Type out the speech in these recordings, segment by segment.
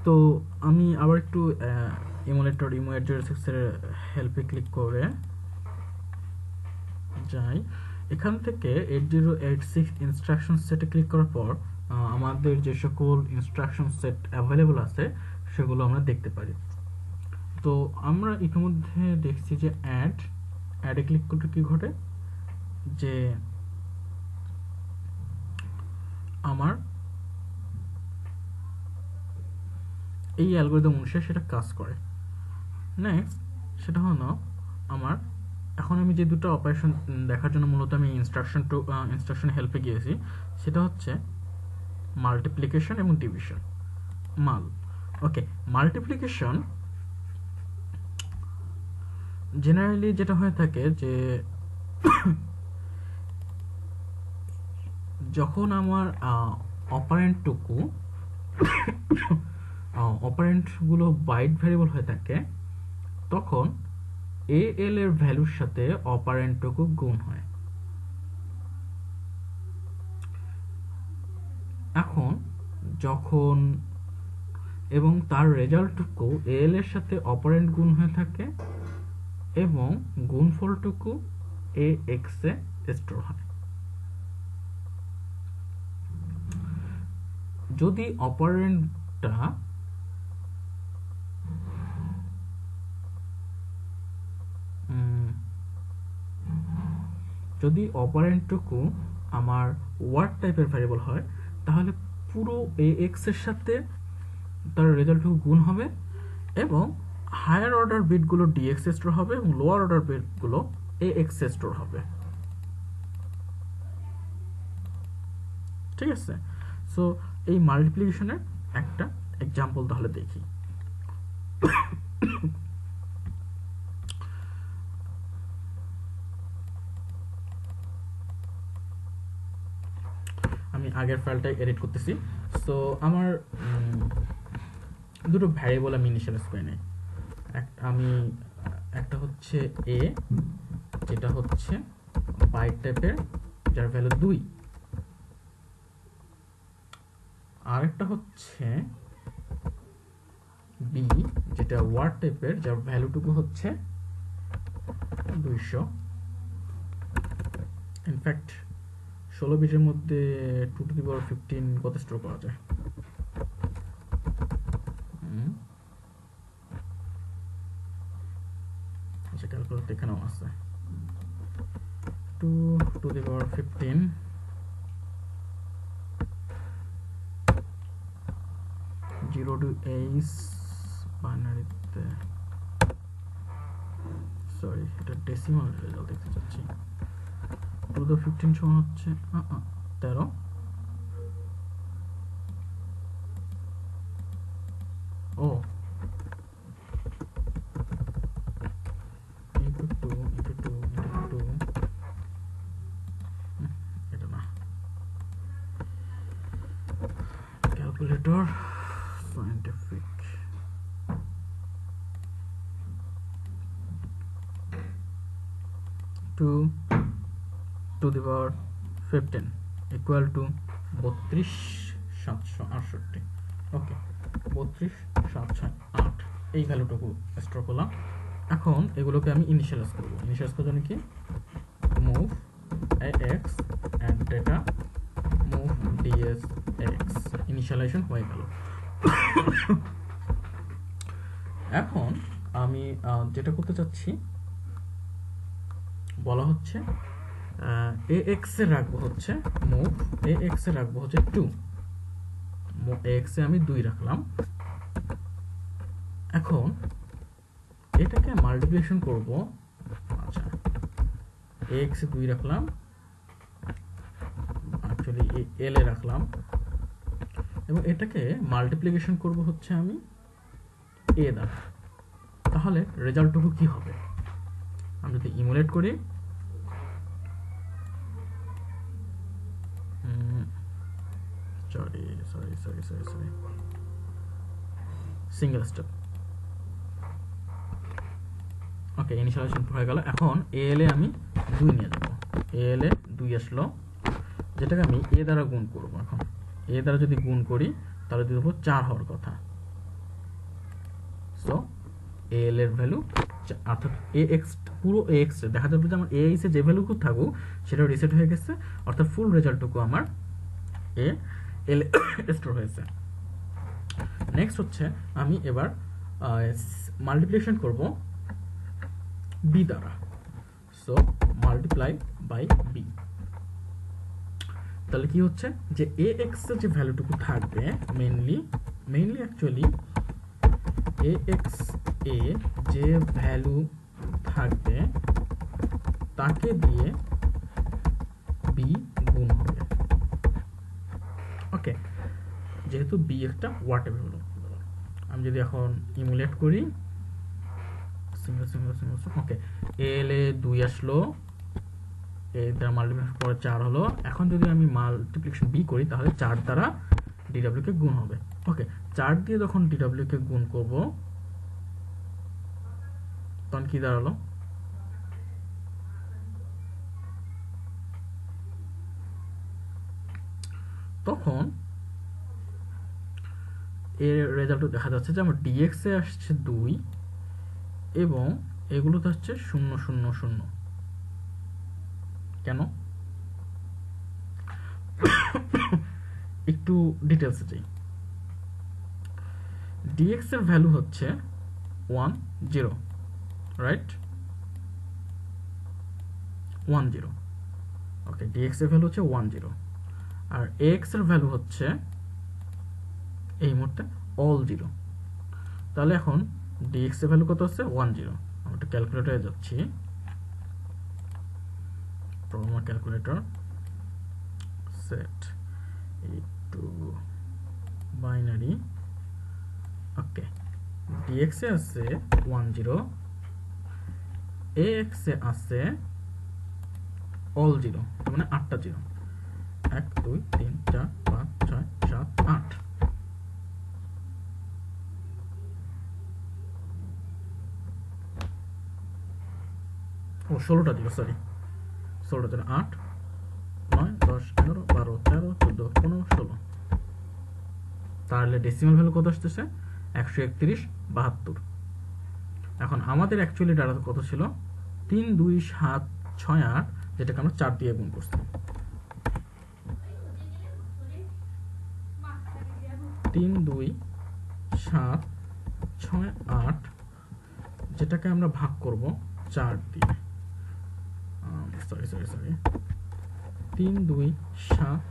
তো আমি আবার একটু ইমুলেটর IMU806 এর হেল্পে ক্লিক করে যাই। এখান থেকে 8086 ইনস্ট্রাকশন সেটে ক্লিক করার পর আমাদের যে সকল ইনস্ট্রাকশন সেট অ্যাভেলেবল আছে সেগুলো আমরা দেখতে পারি। তো আমরা ইতিমধ্যে দেখছি যে অ্যাডে ক্লিক করলে কি ঘটে, যে আমার এই অ্যালগরিদম অনুসারে সেটা কাজ করে। নেক্সট সেটা হলো আমার এখন আমি যে দুটো অপারেশন দেখার জন্য মূলত আমি ইনস্ট্রাকশন হেল্পে গিয়েছি, সেটা হচ্ছে মাল্টিপ্লিকেশন এবং ডিভিশন। ওকে, মাল্টিপ্লিকেশন জেনারেলি যেটা হয়ে থাকে যে যখন আমার অপারেন্টগুলো বাইট ভ্যারিয়েবল হয়ে থাকে, তখন AL এর ভ্যালুর সাথে অপারেন্টটুকু গুণ হয়। এখন যখন এবং তার রেজাল্টটুকু AL এর সাথে অপারেন্ট গুণ হয়ে থাকে এবং গুণফলটুকু AX এ স্টোর হয়। যদি অপারেন্টটা যদি অপারেন্টটুকু আমার ওয়ার্ড টাইপের ভ্যারিয়েবল হয়, তাহলে পুরো AX এর সাথে তার রেজাল্টটুকু গুণ হবে এবং হায়ার অর্ডার বিটগুলো DX এ স্টোর হবে এবং লোয়ার অর্ডার বিটগুলো AX এ স্টোর হবে। ঠিক আছে? সো এই মাল্টিপ্লিকেশনের একটা এক্সাম্পল তাহলে দেখি। আমি আগের ফাইলটাই এডিট করতেছি। সো আমার দুটো ভ্যারিয়েবল আমি ইনিশিয়ালাইজ করে নেই। আমি একটা হচ্ছে A, যেটা হচ্ছে বাইট টাইপের, যার ভ্যালু 2, আর একটা হচ্ছে B, যেটা ওয়ার্ড টাইপের, যার ভ্যালুটুকু হচ্ছে 200। ইনফ্যাক্ট 16 বিটের মধ্যে 2^15 কত স্টোর করা যায়? আচ্ছা, ক্যালকুলেটর এখানেও আছে। 2^15 0 to ace বাইনারিতে, সরি এটা ডেসিমাল রেজাল্ট দেখতে চাচ্ছি। 2^15 সমান হচ্ছে 13। ও এটা না, calculator scientific. Two to the power 15 equal to 32,768। Okay, 32,768 এই ভ্যালুটুকু স্টোর করলাম। এখন এগুলোকে আমি ইনিশিয়ালাইজ করবো। ইনিশিয়ালাইজ করার জন্য কি, move AX and data move DS AX, initialization হয়ে গেল। এখন আমি যেটা করতে চাচ্ছি, বলা হচ্ছে AX এ রাখবো হচ্ছে মুভ AX এ রাখবো হচ্ছে 2, AX এ আমি 2 রাখলাম। এখন এটাকে মাল্টিপ্লিকেশন করব। আচ্ছা, AX এ 2 রাখলাম, অ্যাকচুয়ালি L এ রাখলাম, এবং এটাকে মাল্টিপ্লিকেশন করব হচ্ছে আমি A দ্বারা। তাহলে রেজাল্টটুকু কি হবে? আমি যদি ইমুলেট করি, সরি সিঙ্গেল স্টেপ। ওকে, ইনিশিয়ালাইজেশন হয়ে গেল। এখন AL এ আমি 2 নিয়ে যাব। AL এ 2 আসলো, যেটাকে আমি A দ্বারা গুণ করব। এখন A দ্বারা যদি গুণ করি তাহলে দেবো 4 হওয়ার কথা। সো এল এর ভ্যালু অর্থাৎ এ এক্স পুরো এ এক্স দেখা যাবে যে আমার এ এক্সে যে ভ্যালুটুকু থাকুক সেটা রিসেট হয়ে গেছে, অর্থাৎ ফুল রেজাল্টটুকু আমার এ এল স্টোর হয়েছে। নেক্সট হচ্ছে আমি এবার মাল্টিপ্লিকেশন করব বি দ্বারা। সো মাল্টিপ্লাই বাই বি, তাহলে কি হচ্ছে যে এ এক্স এর যে ভ্যালুটুকু থাকবে মেইনলি অ্যাকচুয়ালি এ এক্স এ যে ভ্যালু থাকবে তাকে দিয়ে বি গুণ হবে। ওকে, যেহেতু বি একটা ওয়াটেবল হলো, আমি যদি এখন ইমুলেট করি ওকে, এল এ 2 আসলো, এর দ্বারা মাল্টিপ্লিকেশন পরে 4 হলো। এখন যদি আমি মাল্টিপ্লিকেশন বি করি তাহলে 4 দ্বারা ডিডব্লিউ কে গুণ হবে। ওকে, 4 দিয়ে যখন ডিডব্লিউ কে গুণ করব তখন কি দাঁড়ালো, তখন এর রেজাল্ট দেখা যাচ্ছে যে আমার ডিএক্স এ আসছে 2 এবং এগুলোতে হচ্ছে 0 0 0। কেন, একটু ডিটেলসে যাই। ডিএক্স এর ভ্যালু হচ্ছে 1 0, রাইট, 1 0। ওকে, ডিএক্স এর ভ্যালু হচ্ছে 1 0 আর এক্স এর ভ্যালু হচ্ছে এই মুহূর্তে অল 0। তাহলে এখন ডিএক্স এর ভ্যালু কত আছে 1 0। আমি একটা ক্যালকুলেটরে যাচ্ছি, programmer calculator set to binary. Okay, DX এ আছে 1 0, এক্স এ আছে অল 0, মানে 8টা 0, 1 2 3 4 5 6 7 8। ও 16টা 0, সরি 16টা 0, 8 9 10 11 12 13 14 15 16। তাহলে ডেসিমাল ভ্যালু কত আসতেছে 131 72। এখন আমাদের অ্যাকচুয়ালি ডাটা কত ছিল 3 2 7 6 8, যেটাকে আমরা 4 দিয়ে গুণ করছি। 3 2 7 6 8, যেটাকে আমরা ভাগ করব 4 দিয়ে। সরি 3 2 7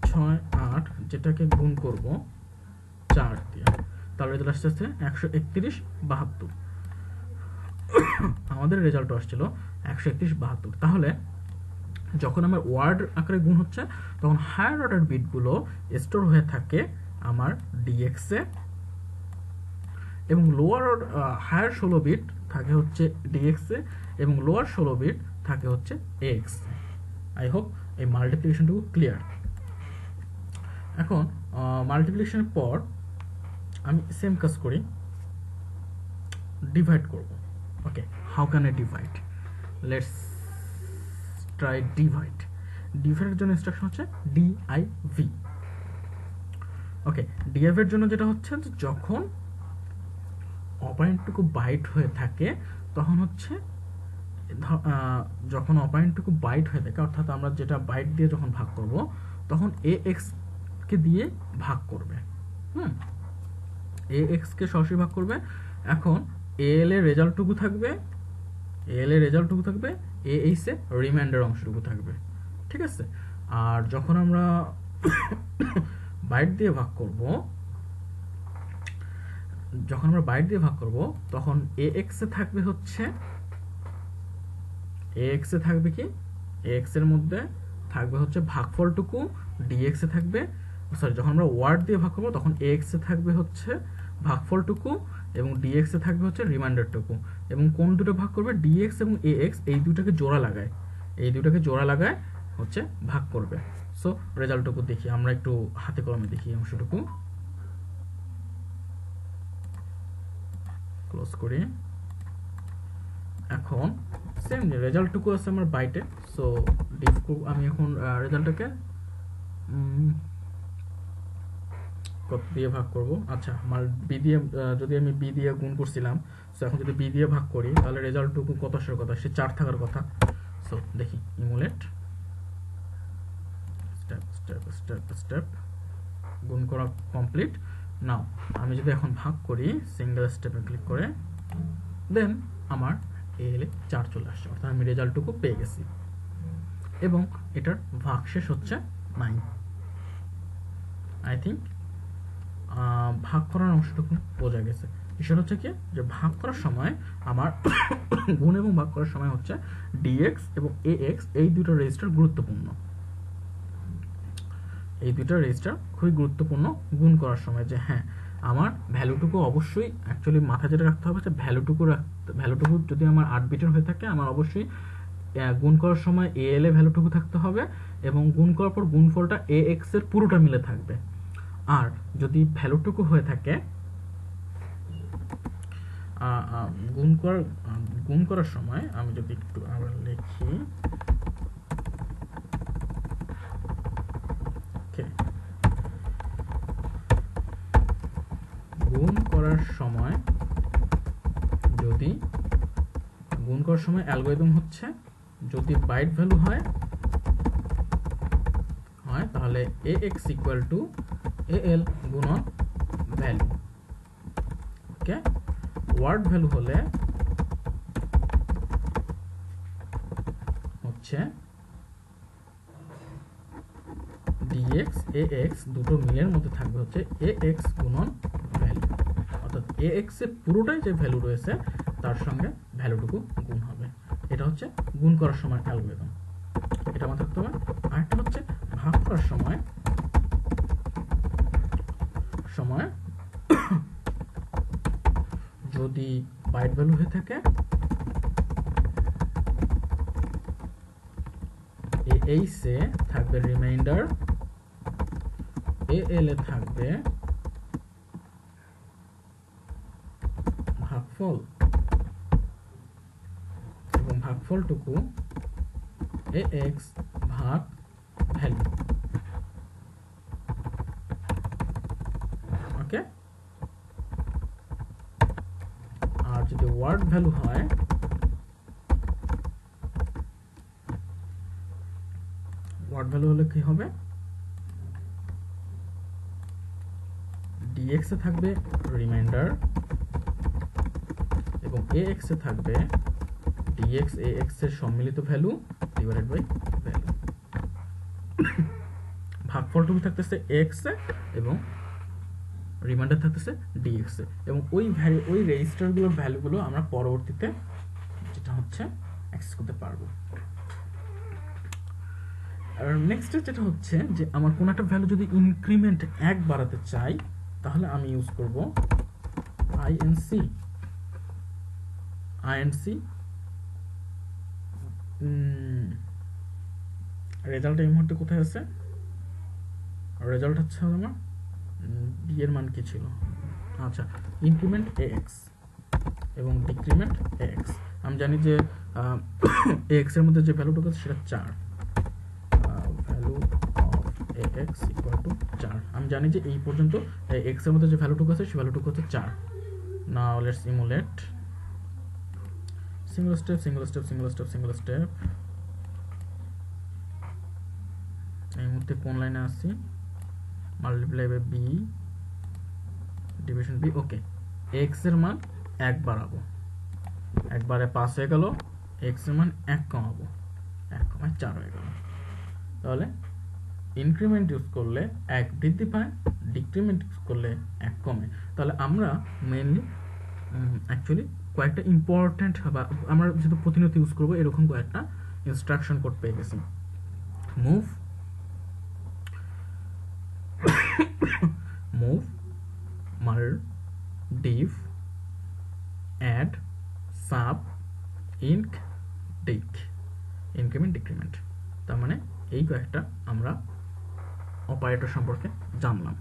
6 8, যেটাকে গুণ করব 4 দিয়ে, তাহলে রেজাল্ট আসছে 131 72। আমাদের রেজাল্ট আসছিল 131 72। তাহলে যখন আমার ওয়ার্ড আকারে গুণ হচ্ছে তখন হায়ার অর্ডার বিটগুলো স্টোর হয়ে থাকে আমার ডিএক্স এ, এবং লোয়ার হায়ার 16 বিট থাকে হচ্ছে ডিএক্স এ, এবং লোয়ার 16 বিট থাকে হচ্ছে এক্স। আই হোপ এই মাল্টিপ্লিকেশনটুকু ক্লিয়ার। এখন মাল্টিপ্লিকেশনের পর আমি সেম কাজ করি, ডিভাইড করব। Okay, how can I divide? Let's try divide. ডিভাইডের জন্য ইনস্ট্রাকশন হচ্ছে ডিআইভি। ওকে, ডিআইভির জন্য যেটা হচ্ছে যে যখন অপারেন্টটুকু বাইট হয়ে থাকে তখন হচ্ছে যখন অপারেন্টটুকু বাইট হয়ে থাকে, অর্থাৎ আমরা যেটা বাইট দিয়ে যখন ভাগ করব তখন এ এক্স কে দিয়ে ভাগ করবে। এ এক্স কে সরাসরি ভাগ করবে। এখন এল এর রেজাল্টটুকু থাকবে, এ এইচ এ রিমাইন্ডার অংশটুকু থাকবে, ঠিক আছে। আর যখন আমরা বাইট দিয়ে ভাগ করব, তখন এ এক্স এ থাকবে হচ্ছে কি, এ এক্স এর মধ্যে থাকবে হচ্ছে ভাগফলটুকু, ডিএক্স এ থাকবে, সরি যখন আমরা ওয়ার্ড দিয়ে ভাগ করবো তখন এ এক্স এ থাকবে হচ্ছে ভাগফলটুকু এবং ডিএক্স এ থাকবে হচ্ছে রিমাইন্ডারটুকু। এবং কোন দুটো ভাগ করবে, ডিএক্স এবং এ এক্স, এই দুটাকে জোড়া লাগায় হচ্ছে ভাগ করবে। সো রেজাল্টটুকু দেখি, আমরা একটু হাতে কলমে দেখি অংশটুকু। ক্লোজ করি। এখন সেম রেজাল্টটুকু আছে আমার বাইটে। সো আমি এখন রেজাল্টটাকে কত দিয়ে ভাগ করব? আচ্ছা, আমার বি দিয়ে যদি আমি বি দিয়ে গুণ করছিলাম, সো এখন যদি বি দিয়ে ভাগ করি তাহলে রেজাল্টটুকু কত আসার কথা? সে 4 থাকার কথা। সো দেখি emulate, step step step step, গুণ করা কমপ্লিট। নাও আমি যদি এখন ভাগ করি সিঙ্গেল স্টেপে ক্লিক করে, দেন আমার এল 4 চলে আসছে, অর্থাৎ আমি রেজাল্টটুকু পেয়ে গেছি এবং এটার ভাগশেষ হচ্ছে 9। আই থিঙ্ক ভাগ করার অংশটুকু বোঝা গেছে। বিষয় হচ্ছে কি, যে ভাগ করার সময় আমার গুণ এবং ভাগ করার সময় হচ্ছে ডিএক্স এবং এএক্স এই দুটো রেজিস্টার গুরুত্বপূর্ণ। এই দুটো রেজিস্টার খুবই গুরুত্বপূর্ণ গুণ করার সময়, যে হ্যাঁ আমার ভ্যালুটুকু অবশ্যই অ্যাকচুয়ালি মাথায় যেটা রাখতে হবে যে ভ্যালুটুকু যদি আমার 8 বিটের হয়ে থাকে, আমার অবশ্যই গুণ করার সময় এএল এ ভ্যালুটুকু থাকতে হবে এবং গুণ করার পর গুণফলটা এ এক্স এর পুরোটা মিলে থাকবে। আর যদি ভ্যালুটুকু হয়ে থাকে গুণ করার সময়, আমি যদি একটু আবার লিখি, গুণ করার সময় অ্যালগরিদম হচ্ছে যদি বাইট ভ্যালু হয় তাহলে ax ইকুয়াল টু al গুণন ভ্যালু। ওকে, ওয়ার্ড ভ্যালু হলে হচ্ছে dx ax দুটো মিলের মধ্যে থাকবে হচ্ছে ax গুণন ভ্যালু, অর্থাৎ ax এর পুরোটাই যে ভ্যালু রয়েছে তার সঙ্গে ভ্যালুটুকু গুণ হবে। এটা হচ্ছে গুণ করার সময় অ্যালগরিদম, এটা মাথায় রাখতে হবে। আরেকটা হচ্ছে ভাগ করার সময় যদি বাইট ভ্যালু হয়ে থাকে, এইচ এ থাকবে রিমাইন্ডার, এল এ থাকবে ভাগফল এবং ভাগফলটুকু ax ভাগ ভ্যালু। ওকে, আর যদি ওয়ার্ড ভ্যালু হয়, ওয়ার্ড ভ্যালু হলে কি হবে, dx এ থাকবে রিমাইন্ডার এবং ax এ থাকবে dx ax এর সম্মিলিত ভ্যালু ডিভাইডেড বাই ভ্যালু। ভাগফলটুকু থাকতেছে x এ এবং রিমাইন্ডার থাকতেছে dx এ, এবং ওই রেজিস্টারগুলোর ভ্যালুগুলো আমরা পরবর্তীতে যেটা হচ্ছে অ্যাক্সেস করতে পারবো। আর নেক্সট যেটা হচ্ছে যে আমার কোন একটা ভ্যালু যদি ইনক্রিমেন্ট 1 বাড়াতে চাই, তাহলে আমি ইউজ করব আইএনসি। রেজাল্ট এই মুহূর্তে কোথায় আছে? রেজাল্ট হচ্ছে আমার বি এর মান কি ছিল? আচ্ছা, ইনক্রিমেন্ট ax এবং ডিক্রিমেন্ট ax। আমি জানি যে ax এর মধ্যে যে ভ্যালুটুকু আছে সেটা 4, value of ax equal to 4। আমি জানি যে এই পর্যন্ত x এর মধ্যে যে ভ্যালুটুকু আছে সেই ভ্যালুটুকু হচ্ছে 4। Now let's emulate single step single step single step single step. এই মুহূর্তে কোন লাইনে আসছি? Multiply by B division B. Okay, x এর মান 1 বাড়াবো, একবারে 5 হয়ে গেল, x এর মান 1 কমাবো, 1 কমায় 4 হয়ে গেল। তাহলে ইনক্রিমেন্ট ইউজ করলে 1 বৃদ্ধি পায়, ডিক্রিমেন্ট ইউজ করলে 1 কমে। তাহলে আমরা মেইনলি অ্যাকচুয়ালি কয়েকটা ইম্পর্টেন্ট, বা আমরা যেহেতু প্রতিনিয়ত ইউজ করবো এরকম কয়েকটা ইনস্ট্রাকশন কোড পেয়ে গেছি। মুভ, মার, ডিভ, অ্যাড, সাব, ইনক, ডিক, ইনক্রিমেন্ট, ডিক্রিমেন্ট। তার মানে এই কয়েকটা আমরা অপারেটর সম্পর্কে জানলাম।